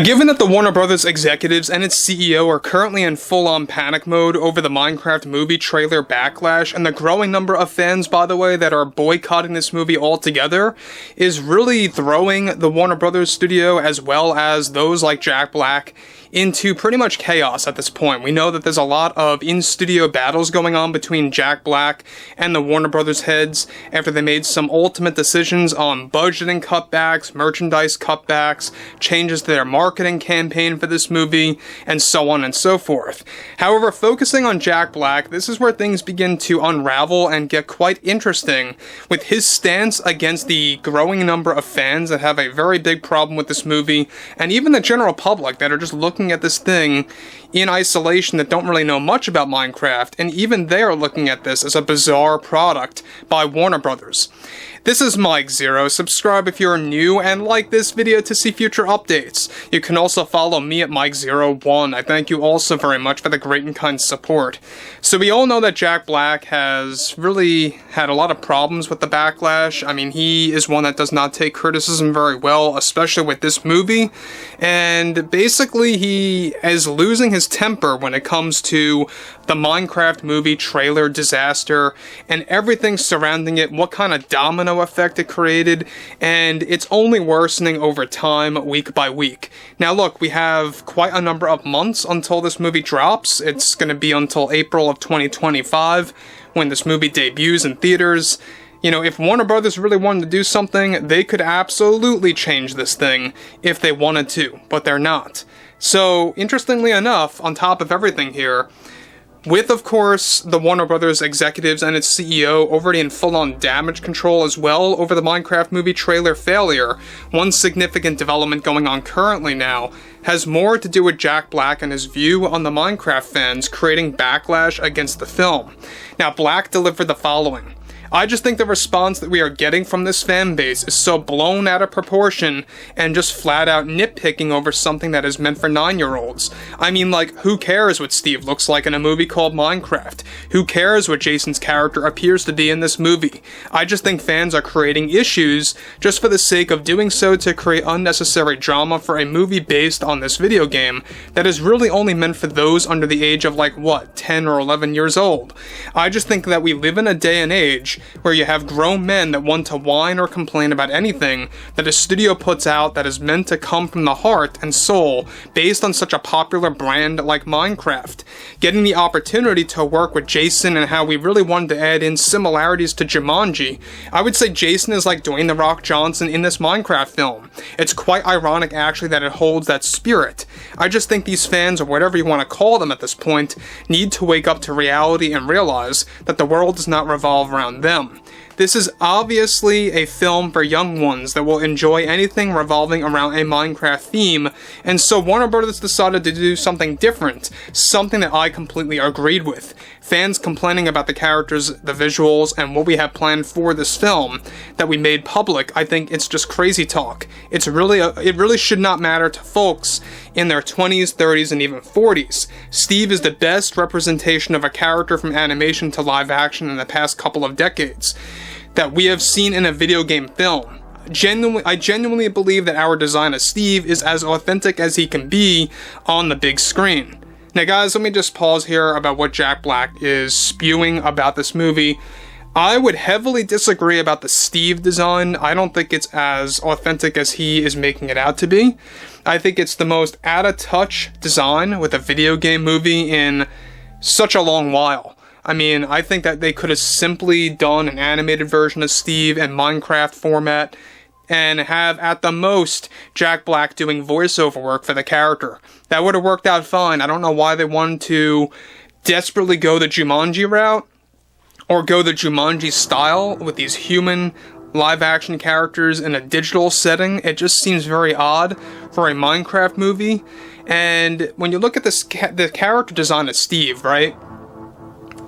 Given that the Warner Brothers executives and its CEO are currently in full-on panic mode over the Minecraft movie trailer Backlash, and the growing number of fans, by the way, that are boycotting this movie altogether, is really throwing the Warner Brothers studio, as well as those like Jack Black, into pretty much chaos at this point. We know that there's a lot of in-studio battles going on between Jack Black and the Warner Brothers heads after they made some ultimate decisions on budgeting cutbacks, merchandise cutbacks, changes to their marketing campaign for this movie, and so on and so forth. However, focusing on Jack Black, this is where things begin to unravel and get quite interesting, with his stance against the growing number of fans that have a very big problem with this movie, and even the general public that are just looking at this thing in isolation that don't really know much about Minecraft, and even they are looking at this as a bizarre product by Warner Brothers. This is Mike Zero. Subscribe if you're new, and like this video to see future updates. You can also follow me at Mike01. I thank you also very much for the great and kind support. So we all know that Jack Black has really had a lot of problems with the Backlash. I mean, he is one that does not take criticism very well, especially with this movie. And basically, he is losing his temper when it comes to the Minecraft movie trailer disaster and everything surrounding it, what kind of domino effect it created, and it's only worsening over time, week by week. Now look, we have quite a number of months until this movie drops. It's going to be until April of 2025 when this movie debuts in theaters. You know, if Warner Brothers really wanted to do something, they could absolutely change this thing if they wanted to, but they're not. So, interestingly enough, on top of everything here, with, of course, the Warner Brothers executives and its CEO already in full-on damage control as well over the Minecraft movie trailer failure, one significant development going on currently now has more to do with Jack Black and his view on the Minecraft fans creating backlash against the film. Now, Black delivered the following: I just think the response that we are getting from this fan base is so blown out of proportion and just flat out nitpicking over something that is meant for 9-year-olds. I mean, like, who cares what Steve looks like in a movie called Minecraft? Who cares what Jason's character appears to be in this movie? I just think fans are creating issues just for the sake of doing so to create unnecessary drama for a movie based on this video game that is really only meant for those under the age of, like, what, 10 or 11 years old. I just think that we live in a day and age where you have grown men that want to whine or complain about anything that a studio puts out that is meant to come from the heart and soul based on such a popular brand like Minecraft. Getting the opportunity to work with Jason and how we really wanted to add in similarities to Jumanji, I would say Jason is like Dwayne "The Rock" Johnson in this Minecraft film. It's quite ironic actually that it holds that spirit. I just think these fans, or whatever you want to call them at this point, need to wake up to reality and realize that the world does not revolve around them. This is obviously a film for young ones that will enjoy anything revolving around a Minecraft theme, and so Warner Brothers decided to do something different, something that I completely agreed with. Fans complaining about the characters, the visuals, and what we have planned for this film that we made public, I think it's just crazy talk. It really should not matter to folks in their 20s, 30s, and even 40s. Steve is the best representation of a character from animation to live action in the past couple of decades that we have seen in a video game film. I genuinely believe that our design of Steve is as authentic as he can be on the big screen. Now guys, let me just pause here about what Jack Black is spewing about this movie. I would heavily disagree about the Steve design. I don't think it's as authentic as he is making it out to be. I think it's the most out-of-touch design with a video game movie in such a long while. I mean, I think that they could have simply done an animated version of Steve in Minecraft format and have, at the most, Jack Black doing voiceover work for the character. That would have worked out fine. I don't know why they wanted to desperately go the Jumanji route, or go the Jumanji style with these human live-action characters in a digital setting. It just seems very odd for a Minecraft movie. And when you look at the character design of Steve, right?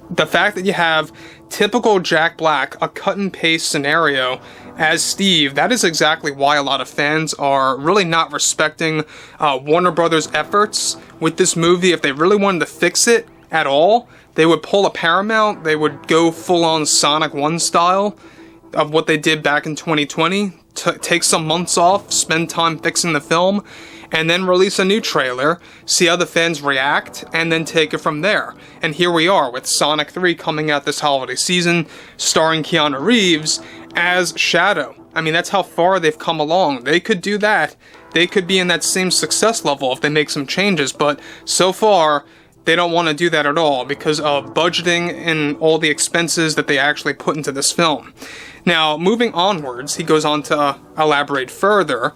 The fact that you have typical Jack Black, a cut-and-paste scenario as Steve, that is exactly why a lot of fans are really not respecting Warner Brothers' efforts with this movie. If they really wanted to fix it at all, they would pull a Paramount, they would go full-on Sonic 1 style of what they did back in 2020. take some months off, spend time fixing the film, and then release a new trailer, see how the fans react, and then take it from there. And here we are with Sonic 3 coming out this holiday season, starring Keanu Reeves as Shadow. I mean, that's how far they've come along. They could do that. They could be in that same success level if they make some changes, but so far, they don't want to do that at all because of budgeting and all the expenses that they actually put into this film. Now, moving onwards, he goes on to elaborate further.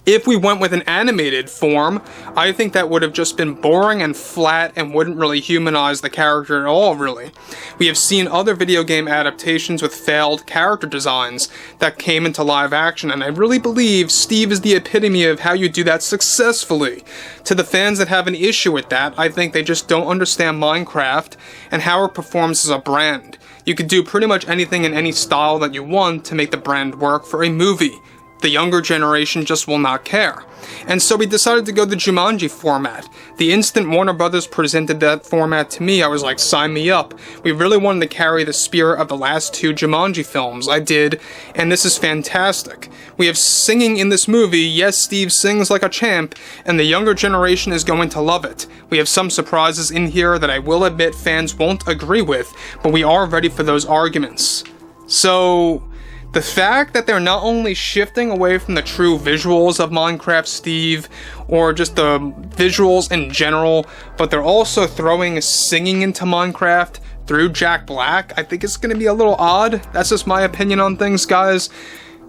If we went with an animated form, I think that would have just been boring and flat and wouldn't really humanize the character at all, really. We have seen other video game adaptations with failed character designs that came into live action, and I really believe Steve is the epitome of how you do that successfully. To the fans that have an issue with that, I think they just don't understand Minecraft and how it performs as a brand. You could do pretty much anything in any style that you want to make the brand work for a movie. The younger generation just will not care. And so we decided to go the Jumanji format. The instant Warner Brothers presented that format to me, I was like, sign me up. We really wanted to carry the spirit of the last two Jumanji films. I did, and this is fantastic. We have singing in this movie. Yes, Steve sings like a champ, and the younger generation is going to love it. We have some surprises in here that I will admit fans won't agree with, but we are ready for those arguments. So the fact that they're not only shifting away from the true visuals of Minecraft Steve, or just the visuals in general, but they're also throwing singing into Minecraft through Jack Black, I think it's going to be a little odd. That's just my opinion on things, guys.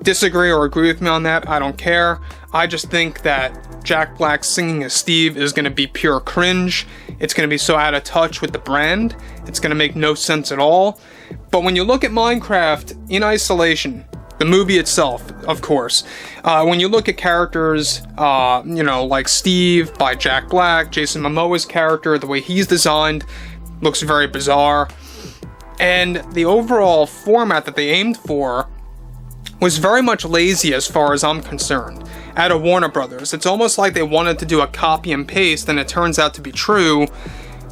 Disagree or agree with me on that, I don't care. I just think that Jack Black singing as Steve is going to be pure cringe. It's going to be so out of touch with the brand. It's going to make no sense at all. But when you look at Minecraft in isolation, the movie itself, of course, when you look at characters, like Steve by Jack Black, Jason Momoa's character, the way he's designed looks very bizarre. And the overall format that they aimed for was very much lazy as far as I'm concerned. Out of Warner Brothers, it's almost like they wanted to do a copy and paste, and it turns out to be true,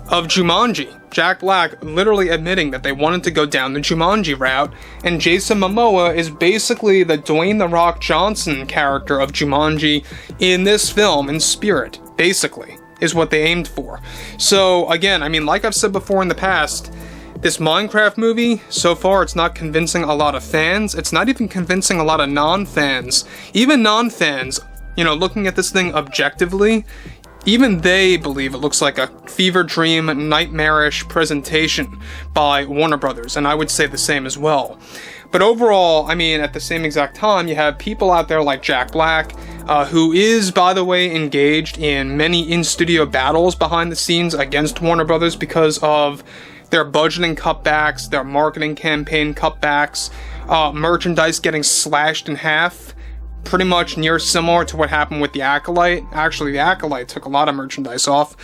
of Jumanji. Jack Black literally admitting that they wanted to go down the Jumanji route, and Jason Momoa is basically the Dwayne "The Rock" Johnson character of Jumanji in this film in spirit, basically, is what they aimed for. So again, I mean, like I've said before in the past, this Minecraft movie, so far it's not convincing a lot of fans. It's not even convincing a lot of non-fans. Even non-fans, looking at this thing objectively, even they believe it looks like a fever dream, nightmarish presentation by Warner Brothers, and I would say the same as well. But overall, I mean, at the same exact time, you have people out there like Jack Black, who is, by the way, engaged in many in-studio battles behind the scenes against Warner Brothers because of their budgeting cutbacks, their marketing campaign cutbacks, merchandise getting slashed in half, pretty much near similar to what happened with The Acolyte. Actually, The Acolyte took a lot of merchandise off.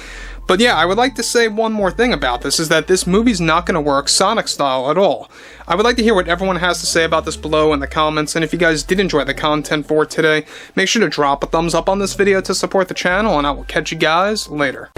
But yeah, I would like to say one more thing about this, is that this movie's not going to work Sonic style at all. I would like to hear what everyone has to say about this below in the comments, and if you guys did enjoy the content for today, make sure to drop a thumbs up on this video to support the channel, and I will catch you guys later.